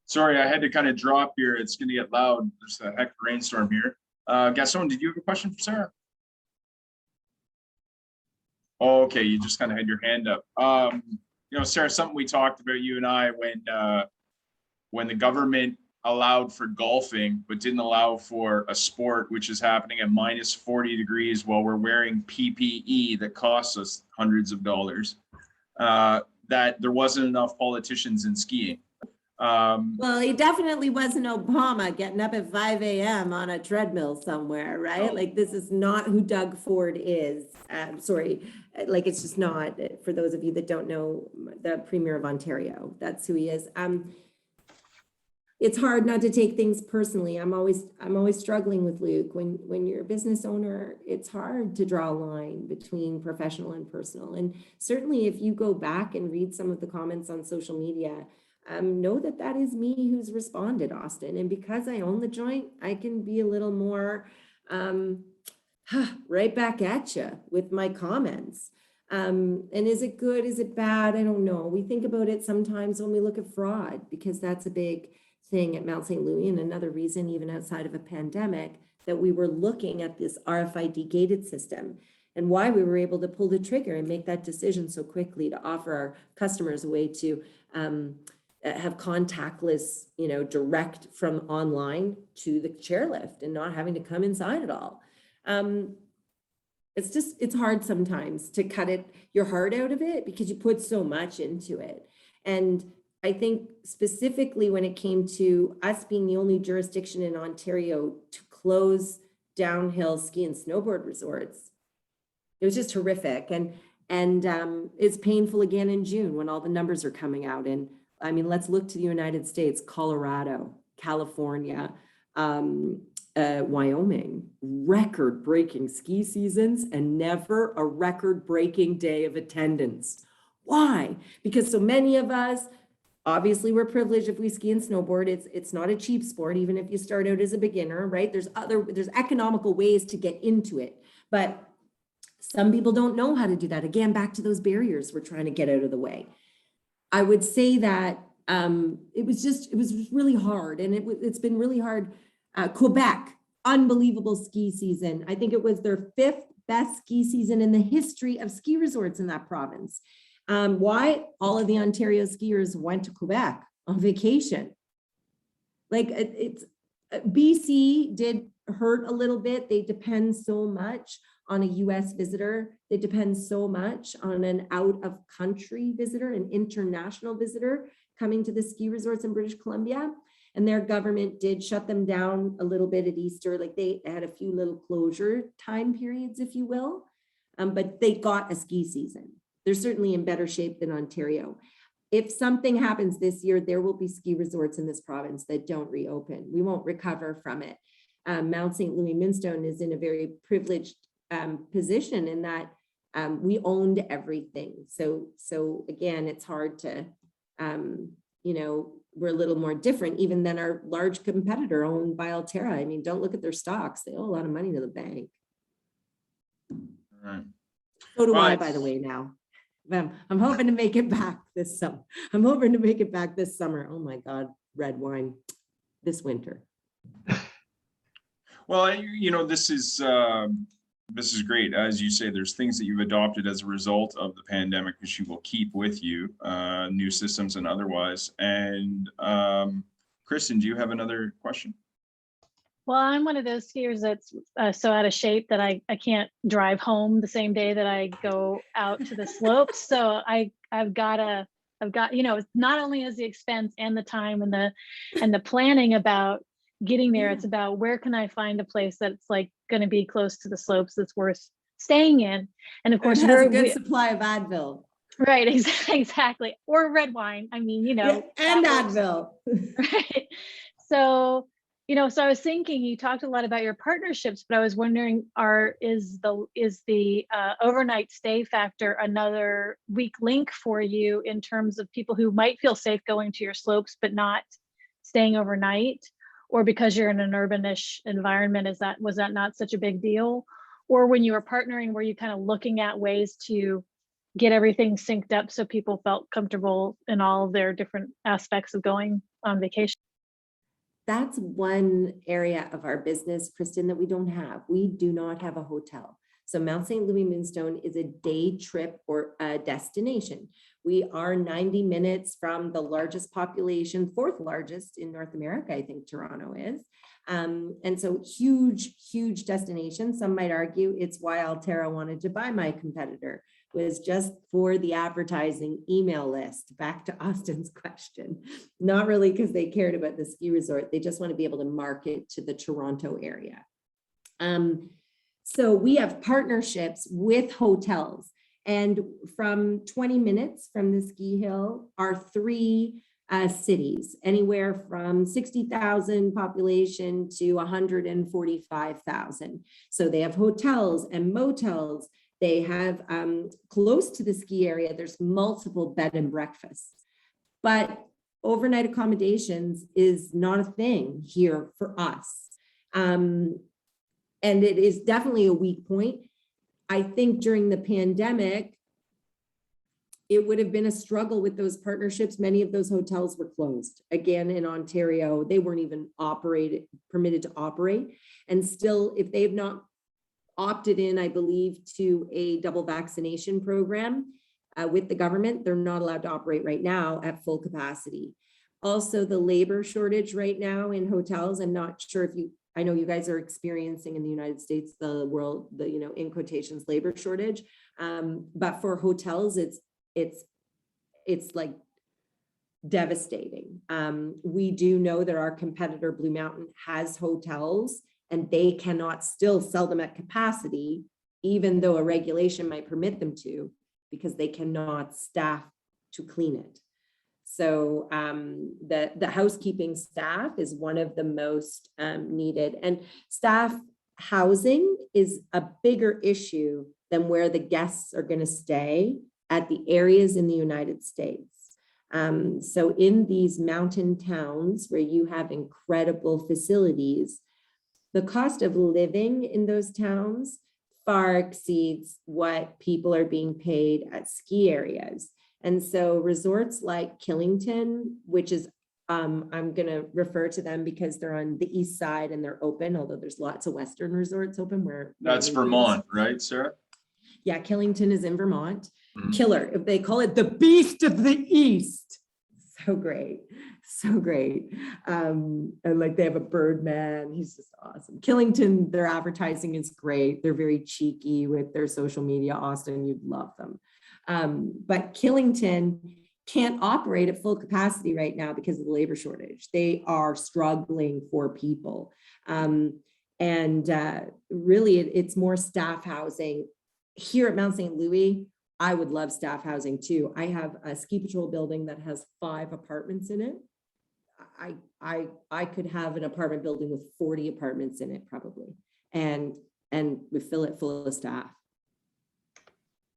Sorry, I had to kind of drop here. It's going to get loud. There's a heck of a rainstorm here. Gaston, did you have a question for Sarah? Oh, okay, you just kind of had your hand up. Sarah, something we talked about, you and I, when the government allowed for golfing, but didn't allow for a sport which is happening at minus 40 degrees while we're wearing PPE that costs us hundreds of dollars, that there wasn't enough politicians in skiing. Well, he definitely wasn't Obama getting up at 5 a.m. on a treadmill somewhere, right? Like, this is not who Doug Ford is. Sorry, like, it's just not, for those of you that don't know, the Premier of Ontario, that's who he is. It's hard not to take things personally. I'm always struggling with Luke. When you're a business owner, it's hard to draw a line between professional and personal. And certainly if you go back and read some of the comments on social media, know that is me who's responded, Austin. And because I own the joint, I can be a little more right back at you with my comments. And is it good? Is it bad? I don't know. We think about it sometimes when we look at fraud, because that's a big thing at Mount St. Louis, and another reason, even outside of a pandemic, that we were looking at this RFID gated system, and why we were able to pull the trigger and make that decision so quickly to offer our customers a way to have contactless, direct from online to the chairlift and not having to come inside at all. It's hard sometimes to cut your heart out of it, because you put so much into it. And I think specifically when it came to us being the only jurisdiction in Ontario to close downhill ski and snowboard resorts, it was just horrific. And it's painful again in June when all the numbers are coming out. And I mean, let's look to the United States, Colorado, California, Wyoming, record-breaking ski seasons and never a record-breaking day of attendance. Why? Because so many of us, obviously we're privileged if we ski and snowboard. It's not a cheap sport, even if you start out as a beginner, right? There's economical ways to get into it, but some people don't know how to do that. Again, back to those barriers we're trying to get out of the way. I would say that it was really hard, and it's been really hard. Quebec, unbelievable ski season. I think it was their 5th best ski season in the history of ski resorts in that province. Why? All of the Ontario skiers went to Quebec on vacation. Like BC did hurt a little bit. They depend so much on a US visitor. They depend so much on an out of country visitor, an international visitor coming to the ski resorts in British Columbia. And their government did shut them down a little bit at Easter. Like they had a few little closure time periods, if you will, but they got a ski season. They're certainly in better shape than Ontario. If something happens this year, there will be ski resorts in this province that don't reopen. We won't recover from it. Mount St. Louis Moonstone is in a very privileged position in that we owned everything. So again, it's hard to, we're a little more different even than our large competitor owned by Altera. I mean, don't look at their stocks. They owe a lot of money to the bank. All right. So do I, by the way, now. I'm hoping to make it back this summer. Oh my God, red wine this winter. Well, this is great. As you say, there's things that you've adopted as a result of the pandemic, which you will keep with you, new systems and otherwise. And Kristen, do you have another question? Well, I'm one of those skiers that's so out of shape that I can't drive home the same day that I go out to the slopes. So I've got, not only is the expense and the time and the planning about getting there, it's about where can I find a place that's like going to be close to the slopes that's worth staying in. And of course, we're a good supply of Advil. Right, exactly. Or red wine. I mean, and Advil. Right. So I was thinking, you talked a lot about your partnerships, but I was wondering, is the overnight stay factor another weak link for you in terms of people who might feel safe going to your slopes but not staying overnight? Or because you're in an urbanish environment, was that not such a big deal? Or when you were partnering, were you kind of looking at ways to get everything synced up so people felt comfortable in all of their different aspects of going on vacation? That's one area of our business, Kristen, that we don't have. We do not have a hotel. So Mount St. Louis Moonstone is a day trip or a destination. We are 90 minutes from the largest population, 4th largest in North America, I think Toronto is. And so huge destination. Some might argue it's why Altera wanted to buy my competitor, was just for the advertising email list. Back to Austin's question, not really because they cared about the ski resort. They just want to be able to market to the Toronto area. So we have partnerships with hotels, and from 20 minutes from the ski hill are 3 cities, anywhere from 60,000 population to 145,000. So they have hotels and motels. They have close to the ski area, there's multiple bed and breakfasts, but overnight accommodations is not a thing here for us. And it is definitely a weak point. I think during the pandemic, it would have been a struggle with those partnerships. Many of those hotels were closed. Again, in Ontario, they weren't even permitted to operate. And still, if they've not opted in, I believe, to a double vaccination program with the government, they're not allowed to operate right now at full capacity. Also, the labor shortage right now in hotels, I'm not sure if I know you guys are experiencing in the United States, the in quotations, labor shortage. But for hotels, it's like devastating. We do know that our competitor Blue Mountain has hotels and they cannot still sell them at capacity, even though a regulation might permit them to, because they cannot staff to clean it. So the housekeeping staff is one of the most needed, and staff housing is a bigger issue than where the guests are going to stay at the areas in the United States. So in these mountain towns where you have incredible facilities, the cost of living in those towns far exceeds what people are being paid at ski areas. And so resorts like Killington, which is, I'm going to refer to them because they're on the east side and they're open, although there's lots of Western resorts open where. That's Vermont, right, Sarah? Yeah, Killington is in Vermont. Mhm. Killer, if they call it the Beast of the East. So great, so great. And like they have a Birdman, he's just awesome. Killington, their advertising is great. They're very cheeky with their social media. Austin, you'd love them. But Killington can't operate at full capacity right now because of the labor shortage. They are struggling for people. Really, it's more staff housing. Here at Mount St. Louis, I would love staff housing too. I have a ski patrol building that has 5 apartments in it. I could have an apartment building with 40 apartments in it probably, and we fill it full of staff.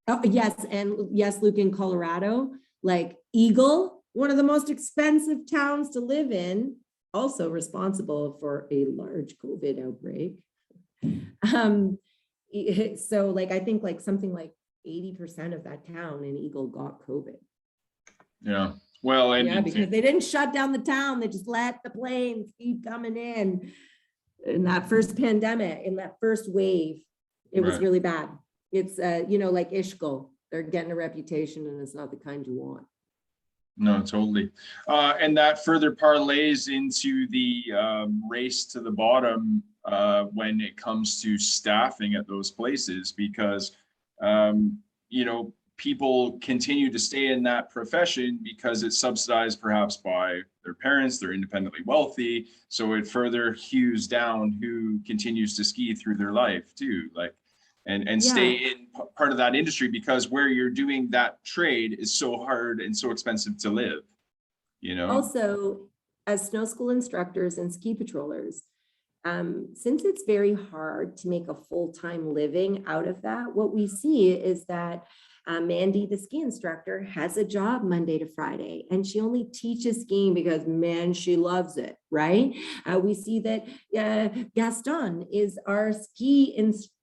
Oh, yes, and yes, Luke, in Colorado, like Eagle, one of the most expensive towns to live in, also responsible for a large COVID outbreak. So like, I think like something like 80% of that town in Eagle got COVID. Yeah. Well, and yeah, because they didn't shut down the town. They just let the planes keep coming in that first pandemic, in that first wave, it was really bad. It's, like Ishko, they're getting a reputation and it's not the kind you want. No, totally. And that further parlays into the race to the bottom when it comes to staffing at those places, because, people continue to stay in that profession because it's subsidized perhaps by their parents, they're independently wealthy. So it further hews down who continues to ski through their life too, and stay in part of that industry, because where you're doing that trade is so hard and so expensive to live, Also, as snow school instructors and ski patrollers, since it's very hard to make a full-time living out of that, what we see is that Mandy, the ski instructor, has a job Monday to Friday, and she only teaches skiing because, man, she loves it, right? We see that Gaston is our ski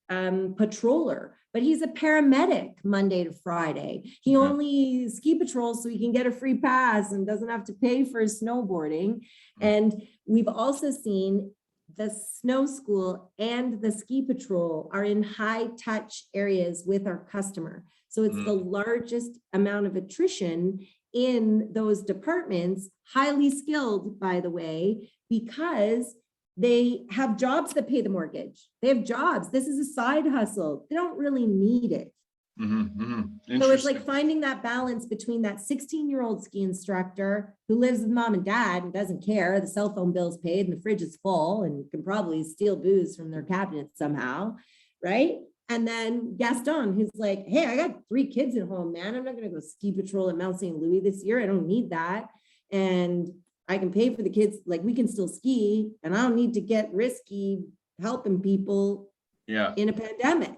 patroller, but he's a paramedic Monday to Friday. He only ski patrols so he can get a free pass and doesn't have to pay for his snowboarding. And we've also seen the snow school and the ski patrol are in high touch areas with our customer. So it's the largest amount of attrition in those departments, highly skilled, by the way, because they have jobs that pay the mortgage. They have jobs. This is a side hustle. They don't really need it. So it's like finding that balance between that 16-year-old ski instructor who lives with mom and dad and doesn't care, the cell phone bill's paid and the fridge is full and can probably steal booze from their cabinet somehow, right? And then Gaston, who's like, hey, I got 3 kids at home, man. I'm not going to go ski patrol at Mount St. Louis this year. I don't need that. And I can pay for the kids. Like, we can still ski and I don't need to get risky helping people in a pandemic.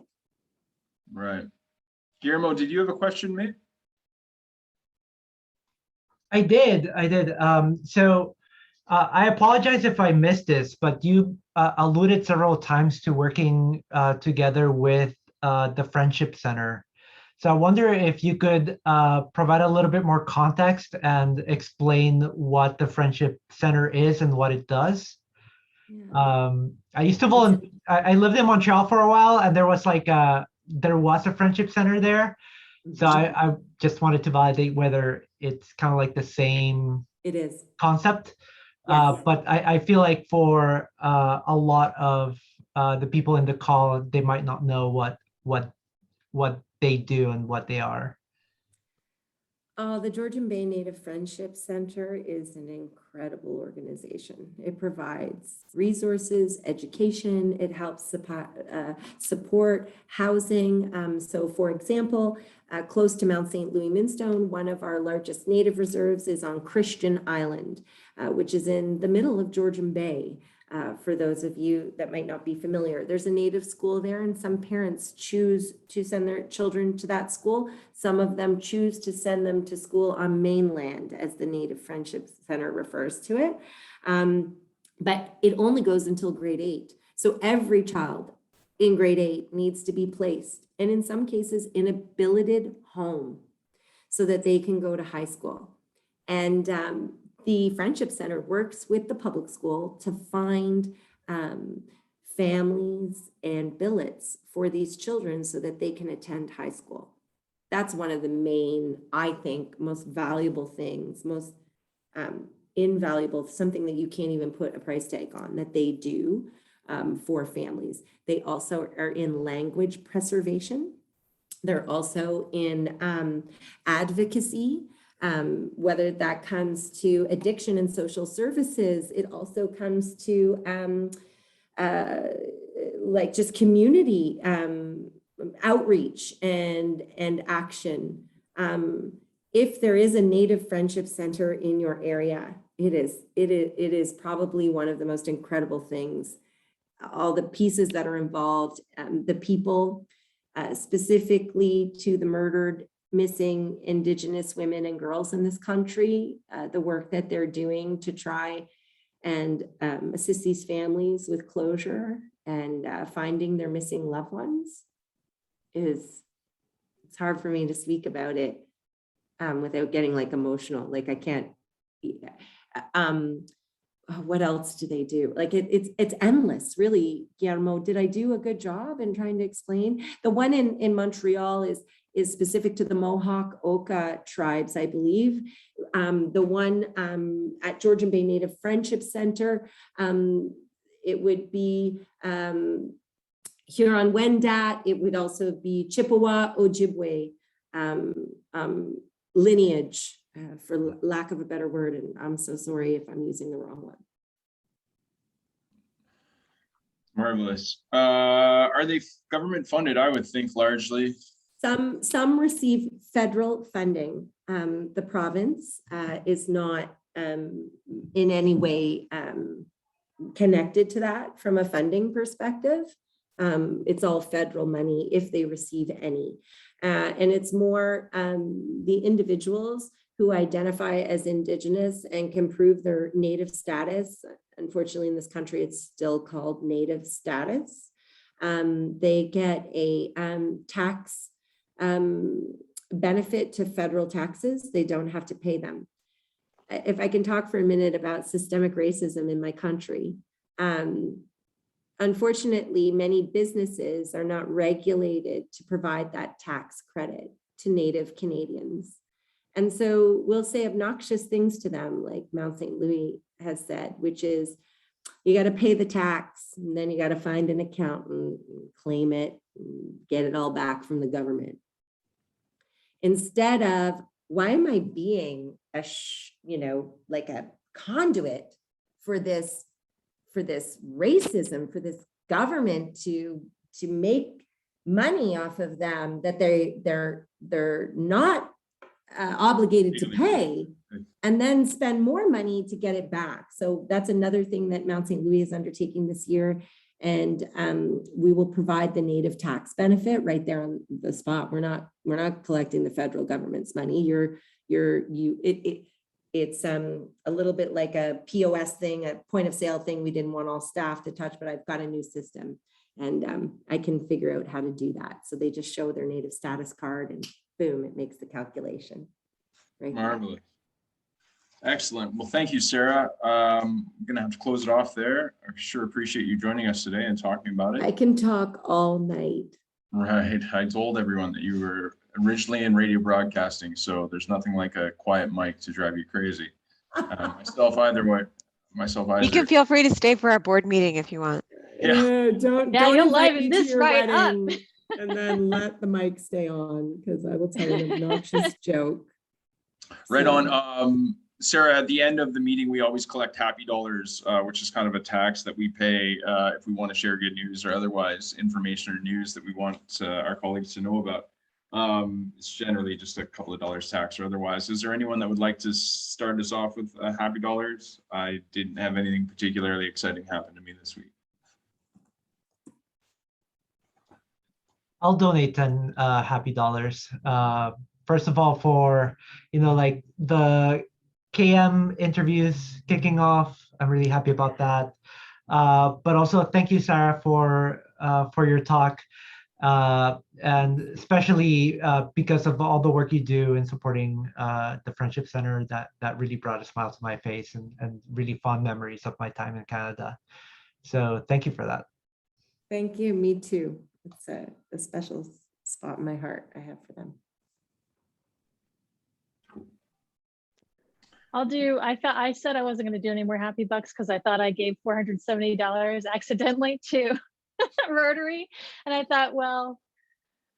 Right. Guillermo, did you have a question, mate? I did. So I apologize if I missed this, but you alluded several times to working together with the Friendship Center. So I wonder if you could provide a little bit more context and explain what the Friendship Center is and what it does. Yeah. I used to volunteer. I lived in Montreal for a while, and there was a Friendship Center there. So I just wanted to validate whether it's kind of like the same It is. concept. Yes. But I feel like for a lot of the people in the call, they might not know what they do and what they are. The Georgian Bay Native Friendship Center is an incredible organization. It provides resources, education, it helps support housing. So for example, close to Mount St. Louis Moonstone, one of our largest native reserves is on Christian Island, which is in the middle of Georgian Bay. For those of you that might not be familiar, there's a native school there, and some parents choose to send their children to that school. Some of them choose to send them to school on mainland, as the Native Friendship Center refers to it. But it only goes until grade 8. So every child in grade 8 needs to be placed, and in some cases in a billeted home, so that they can go to high school. And the Friendship Center works with the public school to find families and billets for these children so that they can attend high school. That's one of the main, I think, most valuable things, most invaluable, something that you can't even put a price tag on, that they do for families. They also are in language preservation. They're also in advocacy. Whether that comes to addiction and social services, it also comes to like just community outreach and action. If there is a Native Friendship Center in your area, it is probably one of the most incredible things. All the pieces that are involved, the people, specifically to the murdered, missing Indigenous women and girls in this country, the work that they're doing to try and assist these families with closure and finding their missing loved ones it's hard for me to speak about it without getting like emotional. Like I can't, what else do they do? Like it's endless, really. Guillermo, did I do a good job in trying to explain? The one in Montreal is specific to the Mohawk Oka tribes, I believe. The one at Georgian Bay Native Friendship Center, it would be Huron-Wendat. It would also be Chippewa Ojibwe lineage, for lack of a better word. And I'm so sorry if I'm using the wrong one. Marvelous. Are they government funded? I would think largely. Some receive federal funding. The province is not in any way connected to that from a funding perspective. It's all federal money if they receive any. And it's more the individuals who identify as Indigenous and can prove their Native status. Unfortunately, in this country, it's still called Native status. They get a tax benefit to federal taxes. They don't have to pay them. If I can talk for a minute about systemic racism in my country, unfortunately, many businesses are not regulated to provide that tax credit to Native Canadians. And so we'll say obnoxious things to them, like Mount St. Louis has said, which is, you got to pay the tax, and then you got to find an accountant, and claim it, and get it all back from the government. Instead of, why am I being like a conduit for this racism, for this government to make money off of them that they're not obligated to pay, and then spend more money to get it back. So that's another thing that Mount St. Louis is undertaking this year. And we will provide the Native tax benefit right there on the spot. We're not collecting the federal government's money. It's a little bit like a POS thing, a point of sale thing we didn't want all staff to touch, but I've got a new system. And I can figure out how to do that. So they just show their native status card and boom, it makes the calculation. Right there. Marvelous. Excellent. Well, thank you, Sarah. I'm going to have to close it off there. I sure appreciate you joining us today and talking about it. I can talk all night. Right. I told everyone that you were originally in radio broadcasting, so there's nothing like a quiet mic to drive you crazy. Myself either. You can feel free to stay for our board meeting if you want. Yeah. Don't you'll invite liven me to this your right up. wedding and then let the mic stay on because I will tell you an obnoxious joke. Right So- on. Sarah, at the end of the meeting, we always collect happy dollars, which is kind of a tax that we pay if we want to share good news or otherwise information or news that we want our colleagues to know about. It's generally just a couple of dollars tax or otherwise. Is there anyone that would like to start us off with happy dollars? I didn't have anything particularly exciting happen to me this week. I'll donate 10 happy dollars. First of all, for like the KM interviews kicking off. I'm really happy about that. But also thank you, Sarah, for your talk. And especially because of all the work you do in supporting the Friendship Center, that really brought a smile to my face and really fond memories of my time in Canada. So thank you for that. Thank you. Me too. It's a special spot in my heart I have for them. I said I wasn't going to do any more happy bucks because I thought I gave $470 accidentally to Rotary. And I thought, well,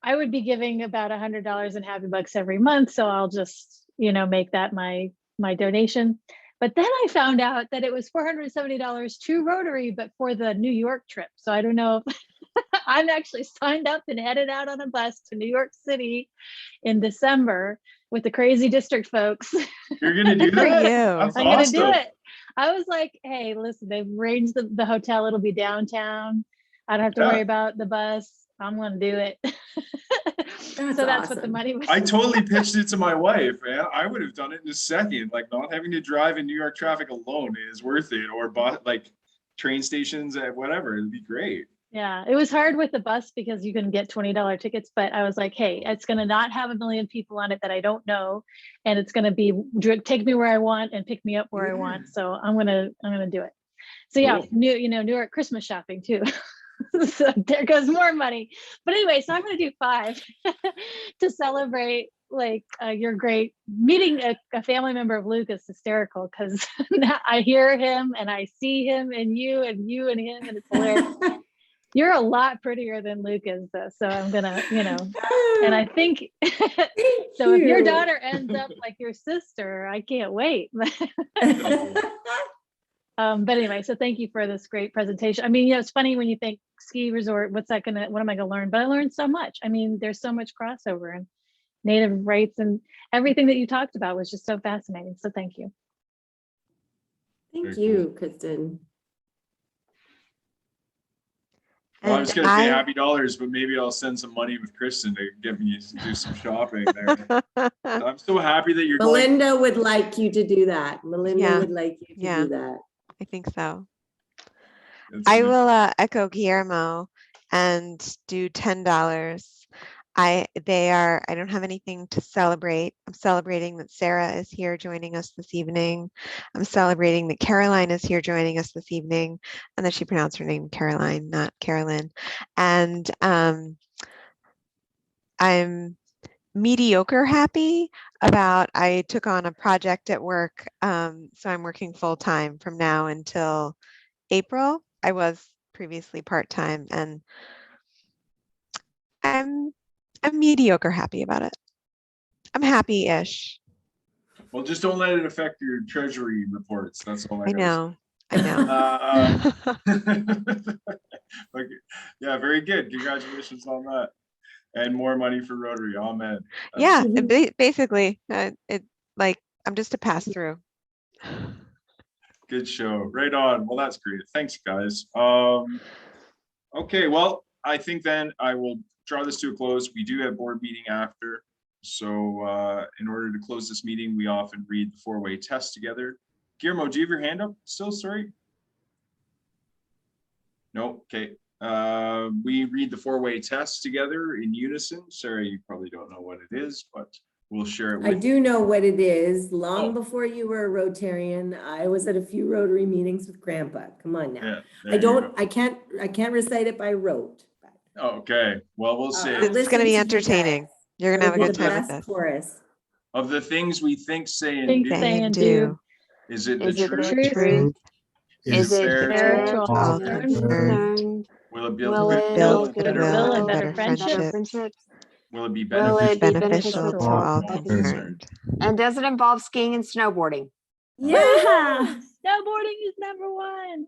I would be giving about $100 in happy bucks every month. So I'll just, make that my donation. But then I found out that it was $470 to Rotary, but for the New York trip. So I don't know if I'm actually signed up and headed out on a bus to New York City in December with the crazy district folks. You're going to do For that? you. That's I'm gonna awesome. do it. I was like, hey, listen, they've arranged the hotel. It'll be downtown. I don't have to Yeah. worry about the bus. I'm gonna do it. So that's what the awesome. money was. I totally pitched it to my wife, man. I would have done it in a second. Like not having to drive in New York traffic alone is worth it. Or like train stations at whatever. It'd be great. Yeah, it was hard with the bus because you can get $20 tickets, but I was like, hey, it's gonna not have a million people on it that I don't know, and it's gonna be take me where I want and pick me up where I want. So I'm gonna do it. So yeah, Cool. New York Christmas shopping too. So there goes more money. But anyway, so I'm gonna do 5 to celebrate like your great meeting a family member of Luke is hysterical because I hear him and I see him and you and him, and it's hilarious. You're a lot prettier than Luke is, though. So I'm gonna, and I think so. If your daughter ends up like your sister, I can't wait. But anyway, so thank you for this great presentation. I mean, it's funny when you think ski resort, what am I gonna learn? But I learned so much. I mean, there's so much crossover and Native rights and everything that you talked about was just so fascinating. So thank you. Thank you, Kristen. Well, I was And going to say happy dollars, but maybe I'll send some money with Kristen to get me to do some shopping there. I'm so happy that you're Melinda would like you to do that. Melinda Yeah. would like you to Yeah. do that. I think so. It's I amazing. will echo Guillermo and do $10. I don't have anything to celebrate. I'm celebrating that Sarah is here joining us this evening. I'm celebrating that Caroline is here joining us this evening, and that she pronounced her name Caroline, not Carolyn. And I'm mediocre happy about I took on a project at work. So I'm working full time from now until April. I was previously part-time, and I'm mediocre happy about it. I'm happy-ish. Well, just don't let it affect your treasury reports. That's all I I know. I know. Okay. Yeah, very good. Congratulations on that. And more money for Rotary. Amen. Yeah, basically, I'm just a pass-through. Good show. Right on. Well, that's great. Thanks, guys. Okay, well, I think then I will draw this to a close. We do have board meeting after. So in order to close this meeting, we often read the 4-way test together. Guillermo, do you have your hand up still? Sorry. No. Okay. We read the four-way test together in unison. Sarah, you probably don't know what it is, but we'll share it I with do know what it is. Long Oh. before you were a Rotarian, I was at a few Rotary meetings with Grandpa. Come on now. Yeah, there I you don't, go. I can't recite it by rote. but, Okay, well, we'll see. I'll It's gonna listen be to you entertaining. guys. You're gonna have a It'll good be the time with best this. chorus. Of the things we think, say, and Think, do, say, Say and do. is it the Is it truth? the truth? Is it fair to fair all to all concerned? concerned? Will it Will build it build build goodwill and better friendships? friendships? Will it be Will it beneficial? be Beneficial to all concerned. concerned. And does it involve skiing and snowboarding? Yeah. Snowboarding is number one.